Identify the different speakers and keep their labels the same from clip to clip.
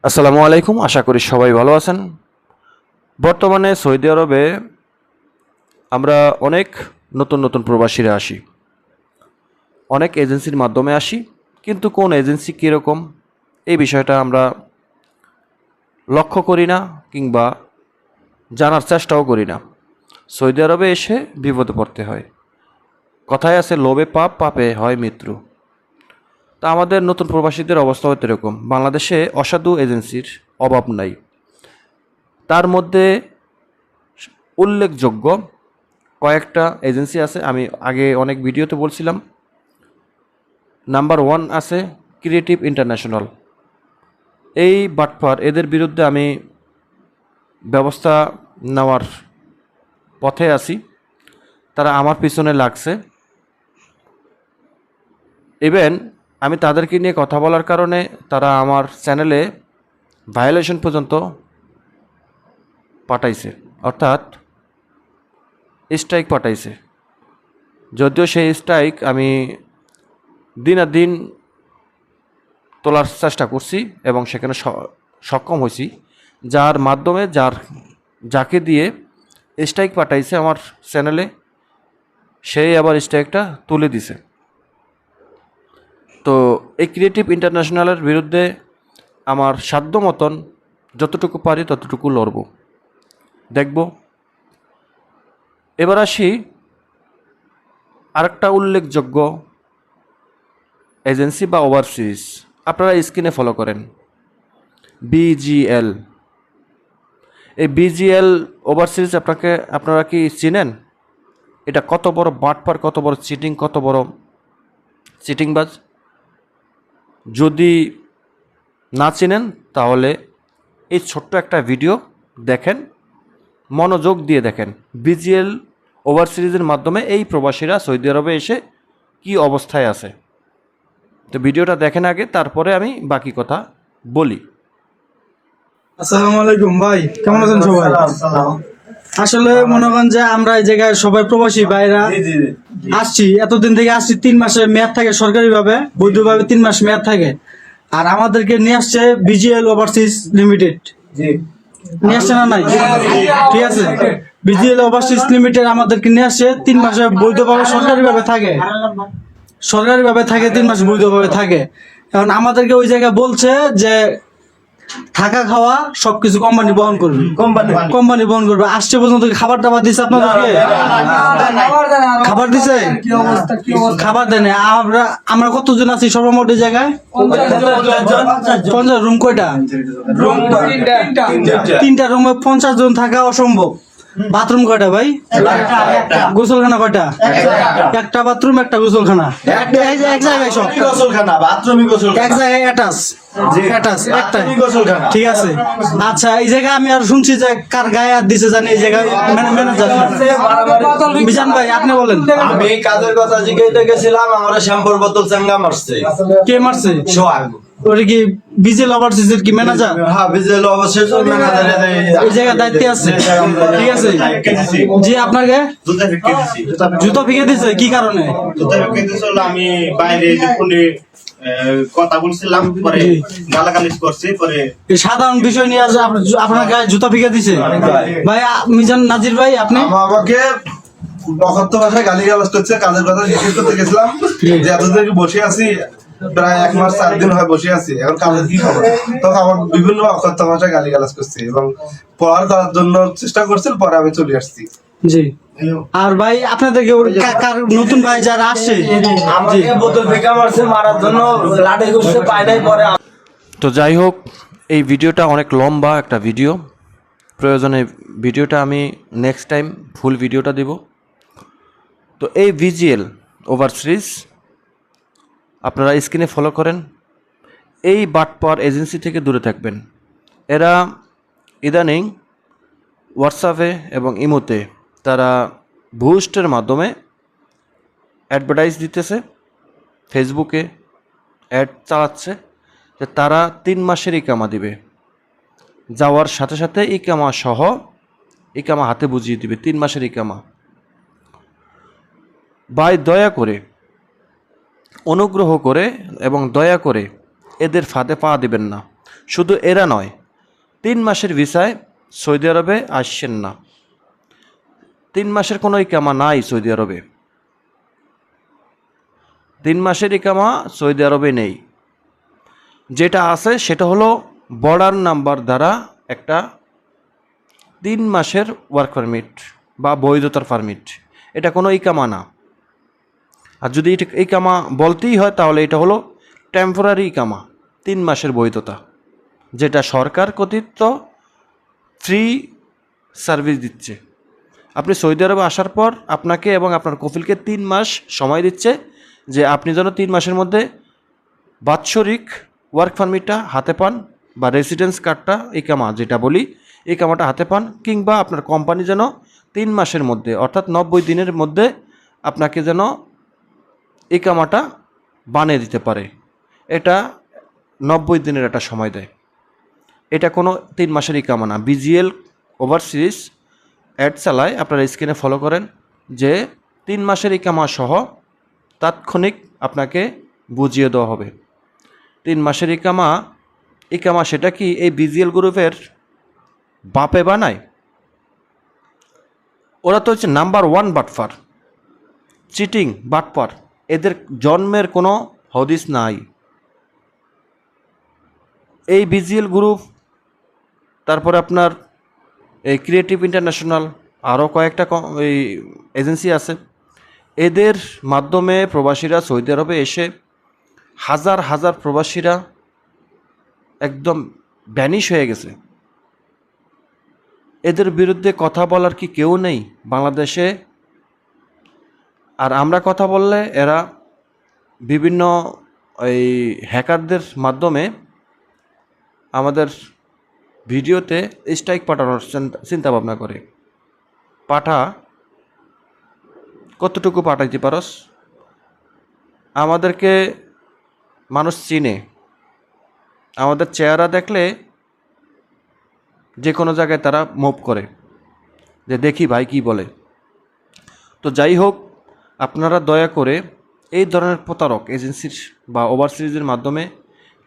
Speaker 1: আসসালামু আলাইকুম। আশা করি সবাই ভালো আছেন। বর্তমানে সৌদি আরবে আমরা অনেক নতুন নতুন প্রবাসীরা আসি, অনেক এজেন্সির মাধ্যমে আসি, কিন্তু কোন এজেন্সি কীরকম এই বিষয়টা আমরা লক্ষ্য করি না কিংবা জানার চেষ্টাও করি না। সৌদি আরবে এসে বিপদে পড়তে হয়। কথায় আছে লোভে পাপ, পাপে হয় মৃত্যু। তা আমাদের নতুন প্রবাসীদের অবস্থা হতে এরকম। বাংলাদেশে অসাধু এজেন্সির অভাব নাই। তার মধ্যে উল্লেখযোগ্য কয়েকটা এজেন্সি আছে, আমি আগে অনেক ভিডিওতে বলছিলাম। নাম্বার 1 আছে ক্রিয়েটিভ ইন্টারন্যাশনাল। এই বাটপার এদের বিরুদ্ধে আমি ব্যবস্থা নেওয়ার পথে আছি। তারা আমার পিছনে লাগছে। ইভেন আমি তাদেরকে নিয়ে কথা বলার কারণে তারা আমার চ্যানেলে ভায়োলেশন পর্যন্ত পাঠাইছে, অর্থাৎ স্ট্রাইক পাঠাইছে। যদিও সেই স্ট্রাইক আমি দিনাদিন তোলার চেষ্টা করছি এবং সেখানে সক্ষম হয়েছি, যার মাধ্যমে যাকে দিয়ে স্ট্রাইক পাঠাইছে আমার চ্যানেলে, সেই আবার স্ট্রাইকটা তুলে দিছে। তো এই ক্রিয়েটিভ ইন্টারন্যাশনালের বিরুদ্ধে আমার সাধ্য মতন যতটুকু পারি ততটুকু লড়ব, দেখব। এবার আসি আরেকটা উল্লেখযোগ্য এজেন্সি বা ওভারসিজ, আপনারা স্ক্রিনে ফলো করেন বিজিএল। এই বিজিএল ওভারসিজ আপনারা কি চিনেন? এটা কত বড় বাটপার, কত বড় চিটিং, কত বড় চিটিংবাজ। যদি না চিনেন তাহলে এই ছোট্ট একটা ভিডিও দেখেন, মনোযোগ দিয়ে দেখেন বিজিএল ওভারসিরিজের মাধ্যমে এই প্রবাসীরা সৌদি আরবে এসে কি অবস্থায় আছে। তো ভিডিওটা দেখেন আগে, তারপরে আমি বাকি কথা বলি।
Speaker 2: আসসালামু আলাইকুম ভাই, কেমন আছেন সবাই? আসলে মনে করেন যে আমরা এই জায়গায় সবাই প্রবাসী ভাইরা আসছি, এতদিন থেকে আসছি। 3 মাসের মেয়াদ থাকে সরকারি ভাবে, বৈধভাবে 3 মাস মেয়াদ থাকে। আর আমাদেরকে নিয়ে আসছে বিজিএল ওভারসিজ লিমিটেড, নিয়ে আসছে না নাই? ঠিক আছে, বিজিএল ওভারসিজ লিমিটেড আমাদেরকে নিয়ে আসছে। 3 মাসে বৈধভাবে সরকারি ভাবে থাকে, 3 মাস বৈধভাবে থাকে। এখন আমাদেরকে ওই জায়গায় বলছে যে থাকা খাওয়া সবকিছু কোম্পানি বহন করবে, কোম্পানি বহন করবে। আসছে পর্যন্ত খাবার টাবার দিচ্ছে আপনাদেরকে? খাবার দিছে? খাবার দেয় না। আমরা কতজন আছি সর্বমোট এই জায়গায়? 50 রুম। কয়টা রুম? 3টা রুমে 50 জন থাকা অসম্ভব। বাথরুম কয়টা ভাই? গোসলখানা কয়টা? একটা বাথরুম, একটা গোসলখানা, এক জায়গায় সব গোসলখানা, বাথরুমই গোসলখানা, এক জায়গায় অ্যাটাচ একটাই। ঠিক আছে, আচ্ছা। এই জায়গায় আমি আর শুনছি যে কার গায়ে হাত দিছে জানি, এই জায়গায় ম্যানেজার বিজান ভাই, আপনি বলেন।
Speaker 3: আমি কাজের কথা জিজ্ঞাসা গেছিলাম, আমার শ্যাম্পুর বোতল চাঙ্গা মারছে।
Speaker 2: কে মারছে?
Speaker 3: সোহাগ।
Speaker 2: ওটা কি বিজেল ওভারসিজের কি ম্যানেজার?
Speaker 3: হ্যাঁ, বিজেল অবশ্যই ম্যানেজার
Speaker 2: এই জায়গায় দায়িত্বে আছে। ঠিক আছে জি, আপনাকে জুতো ফিকে দিছে কি কারণে?
Speaker 4: আমি বাইরে ফোনে কথা বলছিলাম, পরে গালাগালি করছে, পরে
Speaker 2: সাধারণ বিষয় নিয়ে আজ আপনার গায়ে জুতো ফিকে দিছে ভাই। মিজান নাজির ভাই, আপনি
Speaker 5: আমাকে অকথ্য ভাষায় গালিগালাজ করছে। কাজের কথা জিজ্ঞেস করতে গেছিলাম যে এতদিন বসে আছি, প্রায় 1 মাস 4 দিন হয় বসে আছি, এখন কাজের কি খবর? তখন আমার বিভিন্ন অকথ্য ভাষায় গালিগালাজ করছে এবং পড়ার করার জন্য চেষ্টা করছিল। পরে আমি চলে আসছি।
Speaker 2: জি। আর ভাই আপনাদেরকে নতুন ভাই যারা আসছে
Speaker 3: আমাকে বোতল ফেকা মারছে, মারার জন্য লাঠি ঘুরছে পায়দাই। পরে
Speaker 1: তো যাই হোক, এই ভিডিওটা অনেক লম্বা একটা ভিডিও। প্রয়োজনে ভিডিওটা আমি নেক্সট টাইম ফুল ভিডিওটা দেব। তো এই ভিজিএল ওভারসিজ আপনারা স্ক্রিনে ফলো করেন। এই বাটপার এজেন্সি থেকে দূরে থাকবেন। এরা ইদানিং হোয়াটসঅ্যাপে এবং ইমোতে তারা বুস্টের মাধ্যমে অ্যাডভার্টাইজ দিতেছে, ফেসবুকে অ্যাড চালাচ্ছে যে তারা 3 মাসের ইকামা দিবে। যাওয়ার সাথে সাথে ইকামা সহ ইকামা হাতে বুঝিয়ে দিবে, 3 মাসের ইকামা। ভাই দয়া করে, অনুগ্রহ করে এবং দয়া করে এদের ফাঁদে পা দিবেন না। শুধু এরা নয়, 3 মাসের ভিসায় সৌদি আরবে আসছেন না, 3 মাসের কোনো ইকামা নাই সৌদি আরবে, 3 মাসের ইকামা সৌদি আরবে নেই। যেটা আছে সেটা হলো বর্ডার নাম্বার দ্বারা একটা 3 মাসের ওয়ার্ক পারমিট বা বৈধতার পারমিট, এটা কোনো ইকামা না। আর যদি এটা ইকামা বলতেই হয় তাহলে এটা হলো টেম্পোরারি ইকামা, 3 মাসের বৈধতা, যেটা সরকার কর্তৃক ফ্রি সার্ভিস দিচ্ছে। আপনি সৌদি আরবে আসার পর আপনাকে এবং আপনার কফিলকে 3 মাস সময় দিচ্ছে যে আপনি যেন 3 মাসের মধ্যে বাৎসরিক ওয়ার্ক পারমিটটা হাতে পান বা রেসিডেন্স কার্ডটা ইকামা যেটা বলি ইকামাটা হাতে পান, কিংবা আপনার কোম্পানি যেন 3 মাসের মধ্যে অর্থাৎ 90 দিনের মধ্যে আপনাকে যেন ইকামাটা বানিয়ে দিতে পারে। এটা 90 দিনের একটা সময় দেয়। এটা কোনো 3 মাসের ইকামা না। বিজিএল ওভারসিজ অ্যাড চালায়, আপনারা স্ক্রিনে ফলো করেন যে 3 মাসের ইকামা সহ তাৎক্ষণিক আপনাকে বুঝিয়ে দেওয়া হবে। 3 মাসের ইকামা সেটা কি এই বিজিএল গ্রুপের বাপে বানায়? ওরা তো হচ্ছে নাম্বার 1 বাটফার, চিটিং বাটপার, এদের জন্মের কোনো হদিস নাই। এই বিজিএল গ্রুপ, তারপরে আপনার এই ক্রিয়েটিভ ইন্টারন্যাশনাল, আরও কয়েকটা এই এজেন্সি আছে, এদের মাধ্যমে প্রবাসীরা সৌদি আরবে এসে হাজার হাজার প্রবাসীরা একদম ভ্যানিশ হয়ে গেছে। এদের বিরুদ্ধে কথা বলার কি কেউ নেই বাংলাদেশে? আর আমরা কথা বললে এরা বিভিন্ন এই হ্যাকারদের মাধ্যমে আমাদের ভিডিওতে স্ট্রাইক পাঠানোর চিন্তা ভাবনা করে। পাঠা কতটুকু পাঠাইতে পারস? আমাদেরকে মানুষ চিনে, আমাদের চেহারা দেখলে যে কোনো জায়গায় তারা মুভ করে যে দেখি ভাই কি বলে। তো যাই হোক, আপনারা দয়া করে এই ধরনের প্রতারক এজেন্সির বা ওভারসিজের মাধ্যমে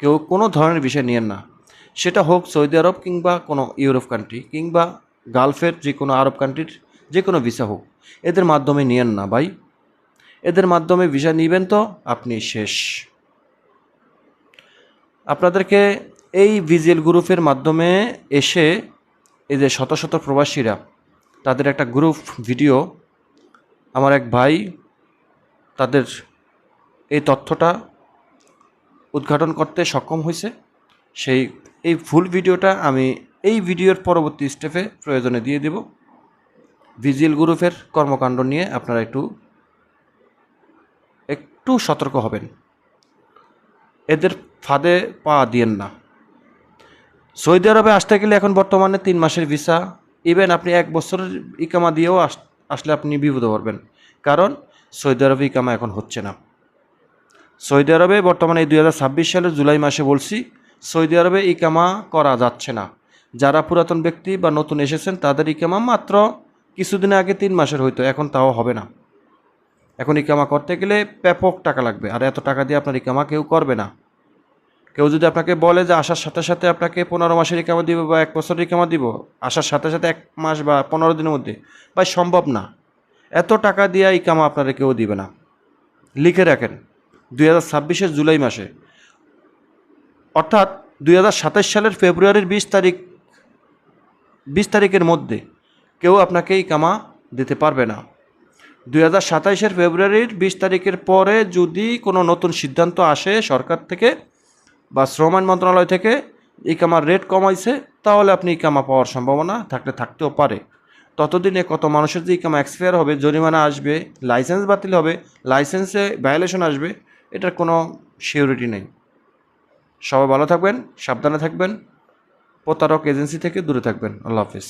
Speaker 1: কেউ কোনো ধরনের বিষয় নিয়েন না। সেটা হোক সৌদি আরব কিংবা কোনো ইউরোপ কান্ট্রি কিংবা গালফের যে কোনো আরব কান্ট্রির যে কোনো ভিসা হোক, এদের মাধ্যমে নিয়েন না ভাই। এদের মাধ্যমে ভিসা নেবেন তো আপনি শেষ। আপনাদেরকে এই ভিজিএল গ্রুপের মাধ্যমে এসে এই যে শত শত প্রবাসীরা, তাদের একটা গ্রুপ ভিডিও আমার এক ভাই তাদের এই তথ্যটা উদ্ঘাটন করতে সক্ষম হয়েছে। এই ফুল ভিডিওটা আমি এই ভিডিওর পরবর্তী স্টেপে প্রয়োজনে দিয়ে দেব। ভিজিএল গ্রুপের কর্মকাণ্ড নিয়ে আপনারা একটু সতর্ক হবেন, এদের ফাঁদে পা দিয়েন না। সৌদি আরবে আসতে গেলে এখন বর্তমানে 3 মাসের ভিসা, ইভেন আপনি 1 বছরের ইকামা দিয়েও আসলে আপনি বিপদে পড়বেন, কারণ সৌদি আরবে ইকামা এখন হচ্ছে না। সৌদি আরবে বর্তমানে এই 2026 সালের জুলাই মাসে বলছি, সৌদি আরবে ইকামা করা যাচ্ছে না। যারা পুরাতন ব্যক্তি বা নতুন এসেছেন তাদের ইকামা মাত্র কিছুদিন আগে 3 মাসের হইতো, এখন তাও হবে না। এখন ইকামা করতে গেলে ব্যাপক টাকা লাগবে, আর এত টাকা দিয়ে আপনার ইকামা কেউ করবে না। কেউ যদি আপনাকে বলে যে আসার সাথে সাথে আপনাকে 15 মাসের ইকামা দিব বা 1 বছরের ইকামা দিব, আসার সাথে সাথে 1 মাস বা 15 দিনের মধ্যে, ভাই সম্ভব না। এত টাকা দিয়ে ইকামা আপনারা কেউ দিবে না। লিখে রাখেন 2026 জুলাই মাসে, অর্থাৎ 2027 সালের ফেব্রুয়ারির 20 তারিখের মধ্যে কেউ আপনাকে ইকামা দিতে পারবে না। 2027 ফেব্রুয়ারির 20 তারিখের পরে যদি কোনো নতুন সিদ্ধান্ত আসে সরকার থেকে বা শ্রম আইন মন্ত্রণালয় থেকে, ইকামার রেট কমাইছে, তাহলে আপনি ইকামা পাওয়ার সম্ভাবনা থাকতেও পারে। ততদিনে কত মানুষের যে ইকামা এক্সপায়ার হবে, জরিমানা আসবে, লাইসেন্স বাতিল হবে, লাইসেন্সে ভায়োলেশন আসবে, এটার কোনো সিউরিটি নেই। সবাই ভালো থাকবেন, সাবধানে থাকবেন, প্রতারক এজেন্সি থেকে দূরে থাকবেন। আল্লাহ হাফিজ।